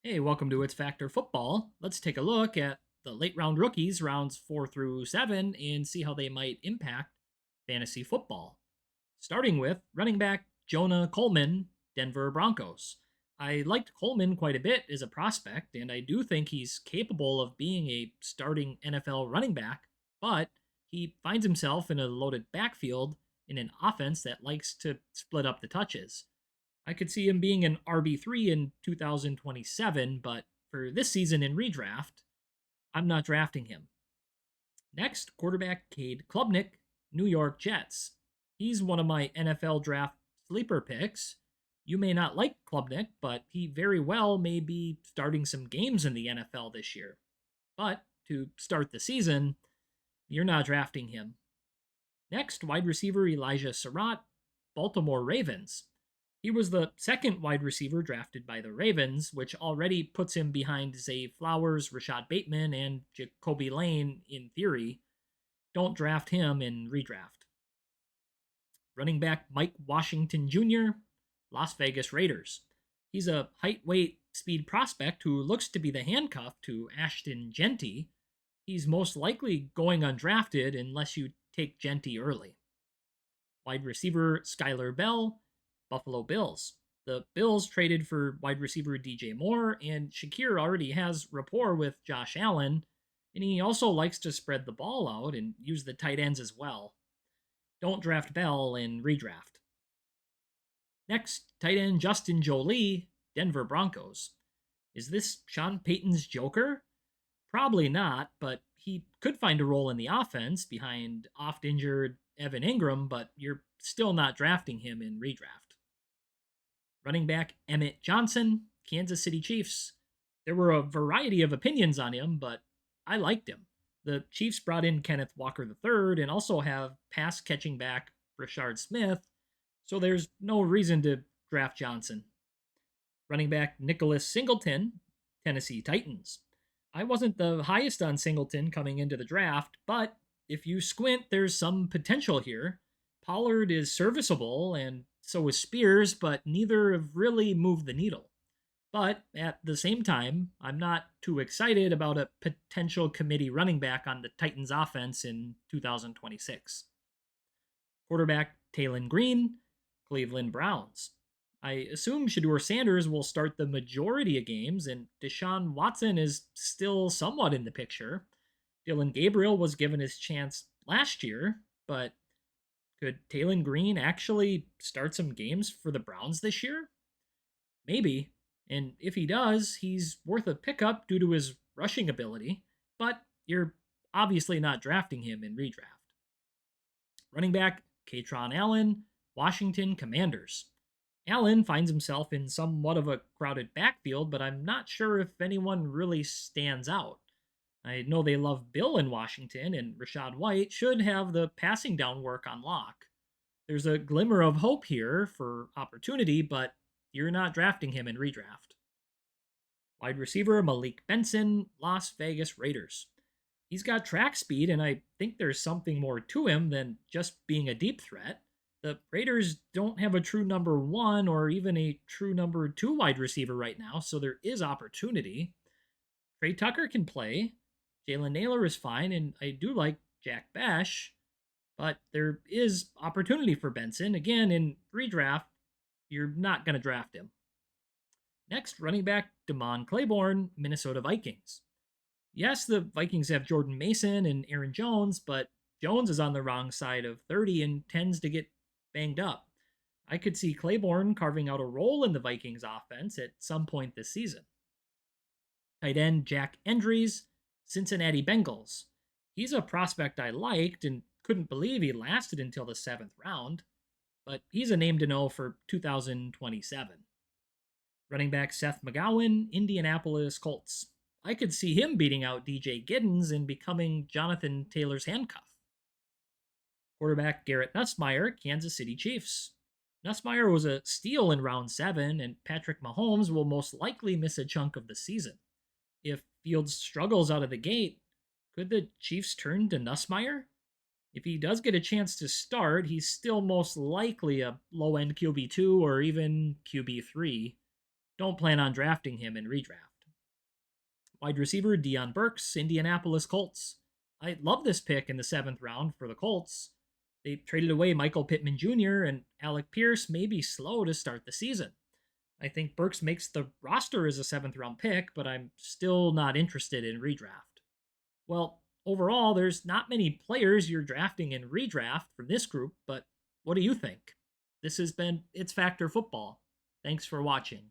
Hey, welcome to It's Factor Football. Let's take a look at the late round rookies, rounds 4 through 7, and see how they might impact fantasy football. Starting with running back Jonah Coleman, Denver Broncos. I liked Coleman quite a bit as a prospect, and I do think he's capable of being a starting NFL running back, but he finds himself in a loaded backfield in an offense that likes to split up the touches. I could see him being an RB3 in 2027, but for this season in redraft, I'm not drafting him. Next, quarterback Cade Klubnik, New York Jets. He's one of my NFL draft sleeper picks. You may not like Klubnik, but he very well may be starting some games in the NFL this year. But to start the season, you're not drafting him. Next, wide receiver Elijah Surratt, Baltimore Ravens. He was the second wide receiver drafted by the Ravens, which already puts him behind Zay Flowers, Rashad Bateman, and Jacoby Lane in theory. Don't draft him in redraft. Running back Mike Washington Jr., Las Vegas Raiders. He's a height, weight, speed prospect who looks to be the handcuff to Ashton Genty. He's most likely going undrafted unless you take Genty early. Wide receiver Skylar Bell, Buffalo Bills. The Bills traded for wide receiver DJ Moore, and Shakir already has rapport with Josh Allen, and he also likes to spread the ball out and use the tight ends as well. Don't draft Bell in redraft. Next, tight end Justin Jolie, Denver Broncos. Is this Sean Payton's Joker? Probably not, but he could find a role in the offense behind oft injured Evan Ingram, but you're still not drafting him in redraft. Running back Emmett Johnson, Kansas City Chiefs. There were a variety of opinions on him, but I liked him. The Chiefs brought in Kenneth Walker III and also have pass catching back Rashard Smith, so there's no reason to draft Johnson. Running back Nicholas Singleton, Tennessee Titans. I wasn't the highest on Singleton coming into the draft, but if you squint, there's some potential here. Pollard is serviceable, and so is Spears, but neither have really moved the needle. But at the same time, I'm not too excited about a potential committee running back on the Titans offense in 2026. Quarterback Talon Green, Cleveland Browns. I assume Shador Sanders will start the majority of games, and Deshaun Watson is still somewhat in the picture. Dylan Gabriel was given his chance last year, but could Talon Green actually start some games for the Browns this year? Maybe. And if he does, he's worth a pickup due to his rushing ability, but you're obviously not drafting him in redraft. Running back Katron Allen, Washington Commanders. Allen finds himself in somewhat of a crowded backfield, but I'm not sure if anyone really stands out. I know they love Bill in Washington, and Rashad White should have the passing down work on lock. There's a glimmer of hope here for opportunity, but you're not drafting him in redraft. Wide receiver Malik Benson, Las Vegas Raiders. He's got track speed, and I think there's something more to him than just being a deep threat. The Raiders don't have a true number one or even a true number two wide receiver right now, so there is opportunity. Trey Tucker can play. Jalen Naylor is fine, and I do like Jack Bash, but there is opportunity for Benson. Again, in redraft, you're not going to draft him. Next, running back Damon Claiborne, Minnesota Vikings. Yes, the Vikings have Jordan Mason and Aaron Jones, but Jones is on the wrong side of 30 and tends to get banged up. I could see Claiborne carving out a role in the Vikings offense at some point this season. Tight end Jack Endries, Cincinnati Bengals. He's a prospect I liked and couldn't believe he lasted until the 7th round, but he's a name to know for 2027. Running back Seth McGowan, Indianapolis Colts. I could see him beating out DJ Giddens and becoming Jonathan Taylor's handcuff. Quarterback Garrett Nussmeier, Kansas City Chiefs. Nussmeier was a steal in round 7, and Patrick Mahomes will most likely miss a chunk of the season. If Fields struggles out of the gate, could the Chiefs turn to Nussmeier? If he does get a chance to start, he's still most likely a low end QB2 or even QB3. Don't plan on drafting him in redraft. Wide receiver Deion Burks, Indianapolis Colts. I love this pick in the 7th round for the Colts. They traded away Michael Pittman Jr., and Alec Pierce may be slow to start the season. I think Burks makes the roster as a 7th round pick, but I'm still not interested in redraft. Well, overall, there's not many players you're drafting in redraft from this group, but what do you think? This has been It's Factor Football. Thanks for watching.